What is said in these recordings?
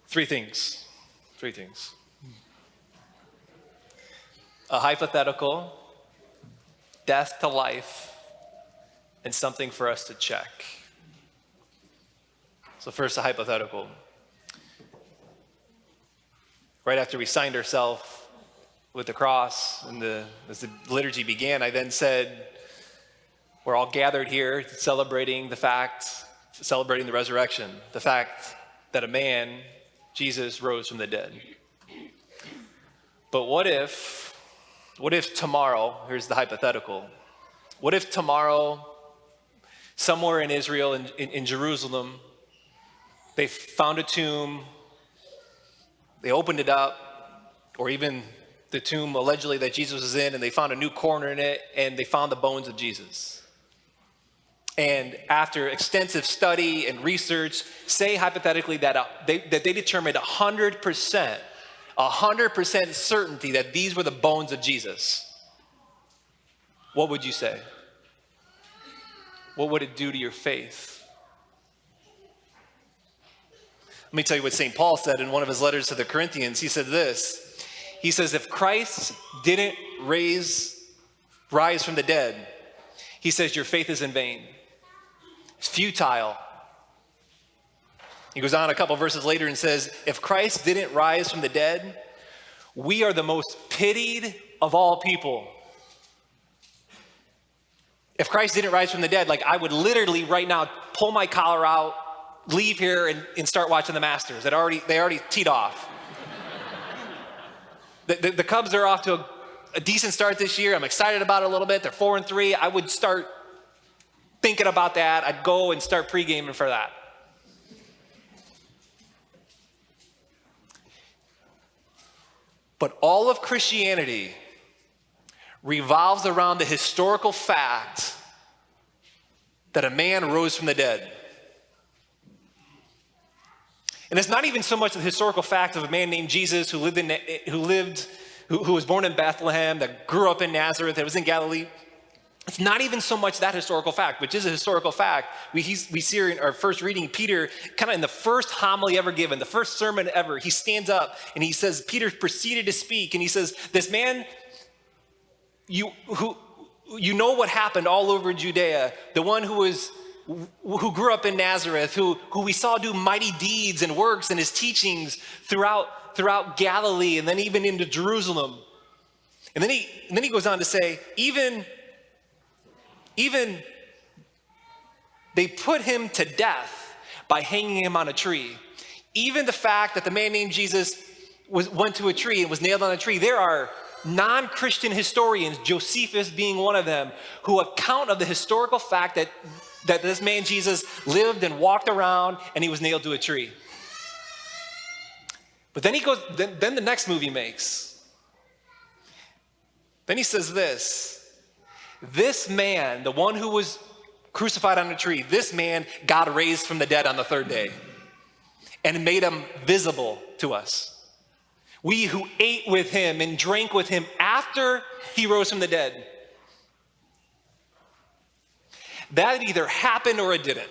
Three things. Three things. A hypothetical, death to life, and something for us to check. So first, a hypothetical. Right after we signed ourselves with the cross and as the liturgy began, I then said, we're all gathered here celebrating the resurrection, the fact that a man, Jesus, rose from the dead. But what if tomorrow, here's the hypothetical, what if tomorrow, somewhere in Israel, in Jerusalem, they found a tomb, they opened it up, or even the tomb allegedly that Jesus was in, and they found a new corner in it, and they found the bones of Jesus. And after extensive study and research, say hypothetically that they determined 100% certainty that these were the bones of Jesus. What would you say? What would it do to your faith? Let me tell you what St. Paul said in one of his letters to the Corinthians. He said this. He says, if Christ didn't rise from the dead, he says, your faith is in vain. It's futile. He goes on a couple verses later and says, if Christ didn't rise from the dead, we are the most pitied of all people. If Christ didn't rise from the dead, like I would literally right now pull my collar out, leave here and start watching the Masters. They already teed off. The Cubs are off to a decent start this year. I'm excited about it a little bit. They're 4-3. I would start thinking about that. I'd go and start pre-gaming for that. But all of Christianity revolves around the historical fact that a man rose from the dead. And it's not even so much the historical fact of a man named Jesus who was born in Bethlehem, that grew up in Nazareth, that was in Galilee. It's not even so much that historical fact, which is a historical fact. We see in our first reading, Peter, kind of in the first homily ever given, the first sermon ever, he stands up and he says, Peter proceeded to speak, and he says, this man, you know what happened all over Judea, the one who grew up in Nazareth, who we saw do mighty deeds and works in his teachings throughout Galilee and then even into Jerusalem. And then he goes on to say, even they put him to death by hanging him on a tree. Even the fact that the man named Jesus went to a tree and was nailed on a tree, there are non-Christian historians, Josephus being one of them, who account of the historical fact that this man Jesus lived and walked around and he was nailed to a tree. But then then the next movie makes. Then he says this man, the one who was crucified on a tree, this man God raised from the dead on the third day and made him visible to us. We who ate with him and drank with him after he rose from the dead. That either happened or it didn't.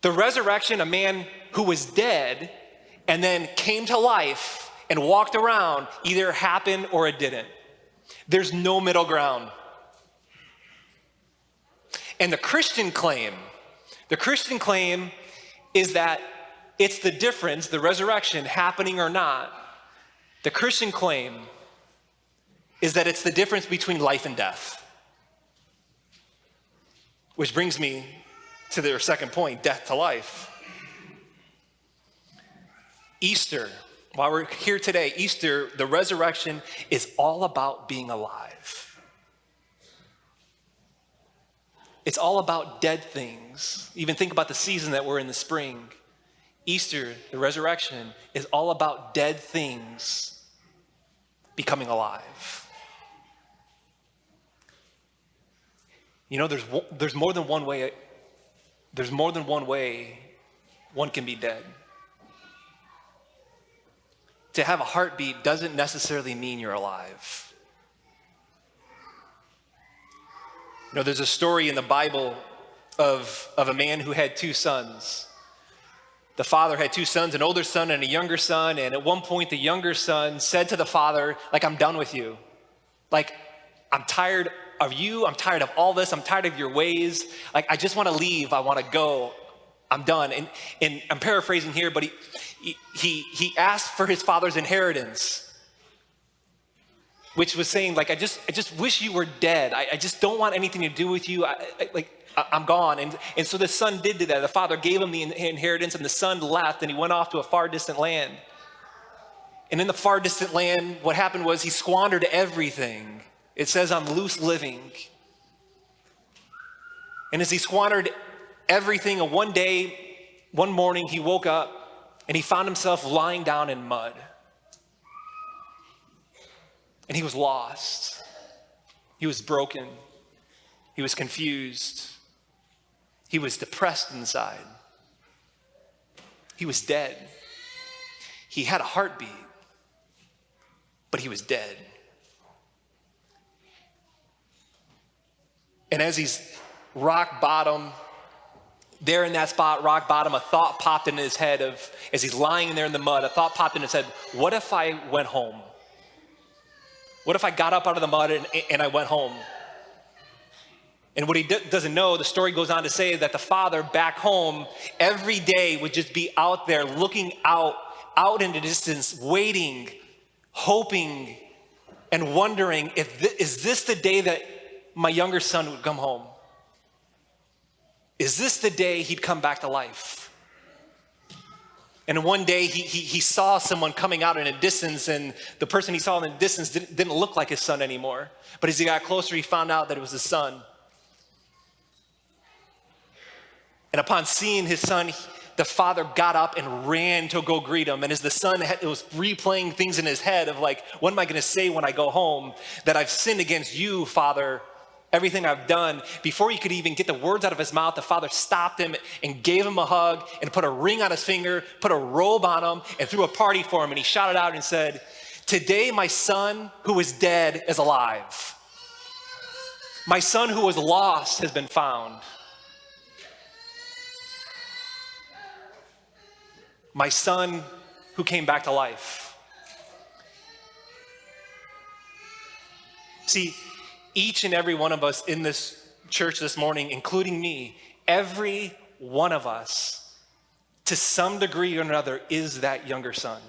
The resurrection, a man who was dead and then came to life and walked around, either happened or it didn't. There's no middle ground. And the Christian claim is that it's the difference, the resurrection happening or not. The Christian claim is that it's the difference between life and death. Which brings me to their second point, death to life. Easter, while we're here today, Easter, the resurrection is all about being alive. It's all about dead things. Even think about the season that we're in, the spring. Easter, the resurrection, is all about dead things becoming alive. You know, there's more than one way. There's more than one way one can be dead. To have a heartbeat doesn't necessarily mean you're alive. You know, there's a story in the Bible of a man who had two sons. The father had two sons, an older son and a younger son. And at one point, the younger son said to the father, like, I'm done with you. Like, I'm tired of you. I'm tired of all this. I'm tired of your ways. Like, I just want to leave. I want to go. I'm done. And I'm paraphrasing here, but he asked for his father's inheritance, which was saying, like, I just wish you were dead. I just don't want anything to do with you. I'm gone. And so the son did do that. The father gave him the inheritance, and the son left, and he went off to a far distant land. And in the far distant land, what happened was he squandered everything. It says on loose living. And as he squandered everything, one morning, he woke up and he found himself lying down in mud. And he was lost. He was broken. He was confused. He was depressed inside. He was dead. He had a heartbeat, but he was dead. And as he's rock bottom, there in that spot, rock bottom, a thought popped into his head as he's lying there in the mud, a thought popped in his head, what if I went home? What if I got up out of the mud and I went home? And what he doesn't know, the story goes on to say that the father back home every day would just be out there looking out into the distance, waiting, hoping, and wondering, is this the day that my younger son would come home? Is this the day he'd come back to life? And one day he saw someone coming out in a distance, and the person he saw in the distance didn't look like his son anymore. But as he got closer, he found out that it was his son. And upon seeing his son, the father got up and ran to go greet him. And as the son was replaying things in his head of like, what am I going to say when I go home? That I've sinned against you, Father, everything I've done. Before he could even get the words out of his mouth, the father stopped him and gave him a hug and put a ring on his finger, put a robe on him, and threw a party for him. And he shouted out and said, today my son who was dead is alive. My son who was lost has been found. My son who came back to life. See, each and every one of us in this church this morning, including me, every one of us, to some degree or another, is that younger son.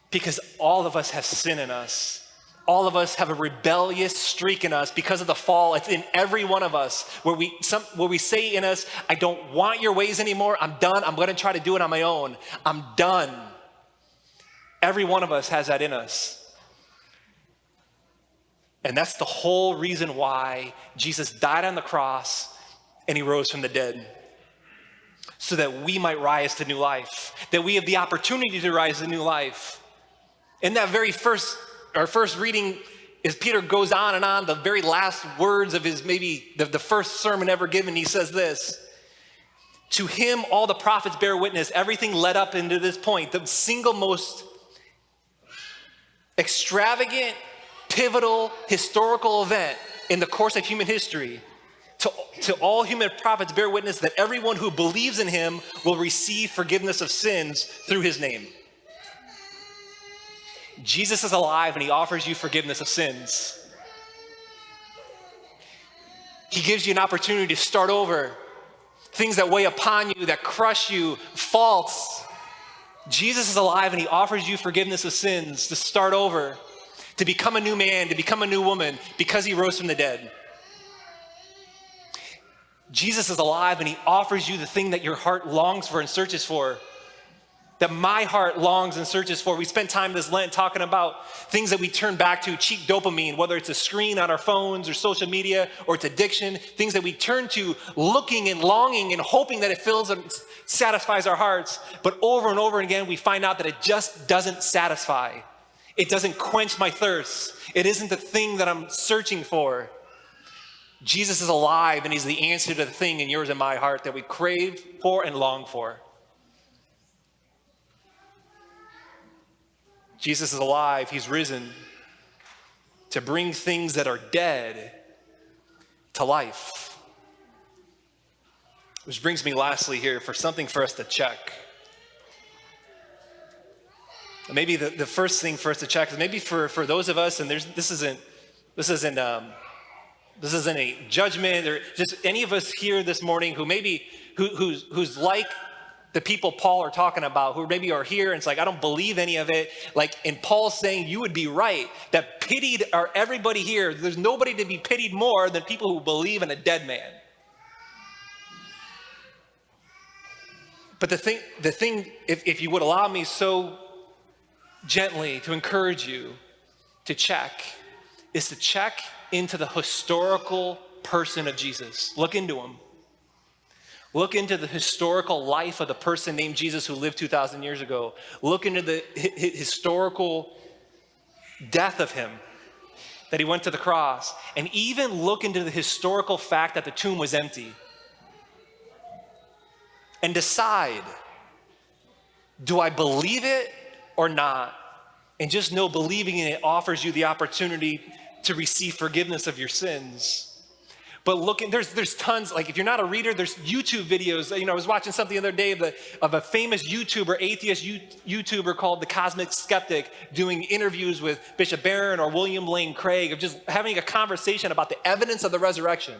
Because all of us have sin in us. All of us have a rebellious streak in us because of the fall. It's in every one of us where we say in us, I don't want your ways anymore. I'm done. I'm going to try to do it on my own. I'm done. Every one of us has that in us. And that's the whole reason why Jesus died on the cross and he rose from the dead. So that we might rise to new life. That we have the opportunity to rise to new life. In that very our first reading, as Peter goes on and on, the very last words of his maybe the first sermon ever given, he says this, to him all the prophets bear witness, everything led up into this point, the single most extravagant, pivotal, historical event in the course of human history. To all human prophets bear witness that everyone who believes in him will receive forgiveness of sins through his name. Jesus is alive and he offers you forgiveness of sins. He gives you an opportunity to start over. Things that weigh upon you, that crush you, faults. Jesus is alive and he offers you forgiveness of sins to start over, to become a new man, to become a new woman because he rose from the dead. Jesus is alive and he offers you the thing that your heart longs for and searches for. That my heart longs and searches for. We spent time this Lent talking about things that we turn back to, cheap dopamine, whether it's a screen on our phones or social media or it's addiction, things that we turn to looking and longing and hoping that it fills and satisfies our hearts. But over and over again, we find out that it just doesn't satisfy. It doesn't quench my thirst. It isn't the thing that I'm searching for. Jesus is alive and he's the answer to the thing in yours and my heart that we crave for and long for. Jesus is alive, he's risen to bring things that are dead to life. Which brings me lastly here for something for us to check. Maybe the first thing for us to check is maybe for those of us, and this isn't a judgment or just any of us here this morning who maybe who's like the people Paul are talking about, who maybe are here and it's like, I don't believe any of it. Like, and Paul's saying you would be right, that pitied are everybody here. There's nobody to be pitied more than people who believe in a dead man. But the thing, if you would allow me so gently to encourage you to check, is to check into the historical person of Jesus. Look into him. Look into the historical life of the person named Jesus who lived 2,000 years ago. Look into the historical death of him, that he went to the cross. And even look into the historical fact that the tomb was empty. And decide, do I believe it or not? And just know believing in it offers you the opportunity to receive forgiveness of your sins. But there's tons, like if you're not a reader, there's YouTube videos. I was watching something the other day of a famous YouTuber, atheist YouTuber called The Cosmic Skeptic, doing interviews with Bishop Barron or William Lane Craig, of just having a conversation about the evidence of the resurrection.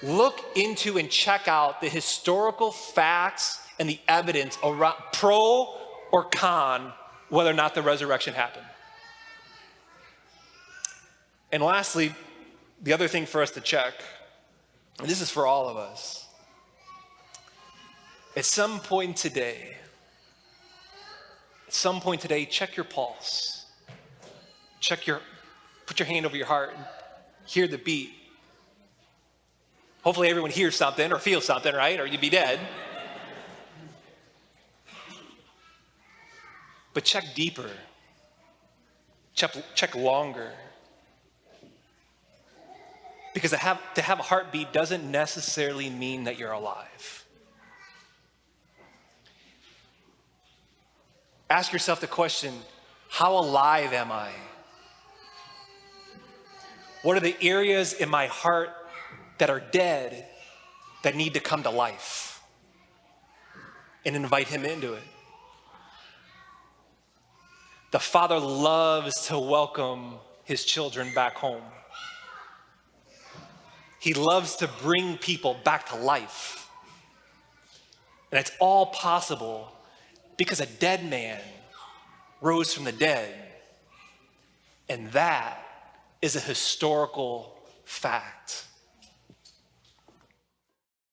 Look into and check out the historical facts and the evidence around pro or con whether or not the resurrection happened. And lastly, the other thing for us to check, and this is for all of us, at some point today, check your pulse. Put your hand over your heart and hear the beat. Hopefully everyone hears something or feels something, right? Or you'd be dead. But check deeper. Check longer. Because to have a heartbeat doesn't necessarily mean that you're alive. Ask yourself the question, how alive am I? What are the areas in my heart that are dead that need to come to life? And invite him into it. The Father loves to welcome his children back home. He loves to bring people back to life. And it's all possible because a dead man rose from the dead. And that is a historical fact.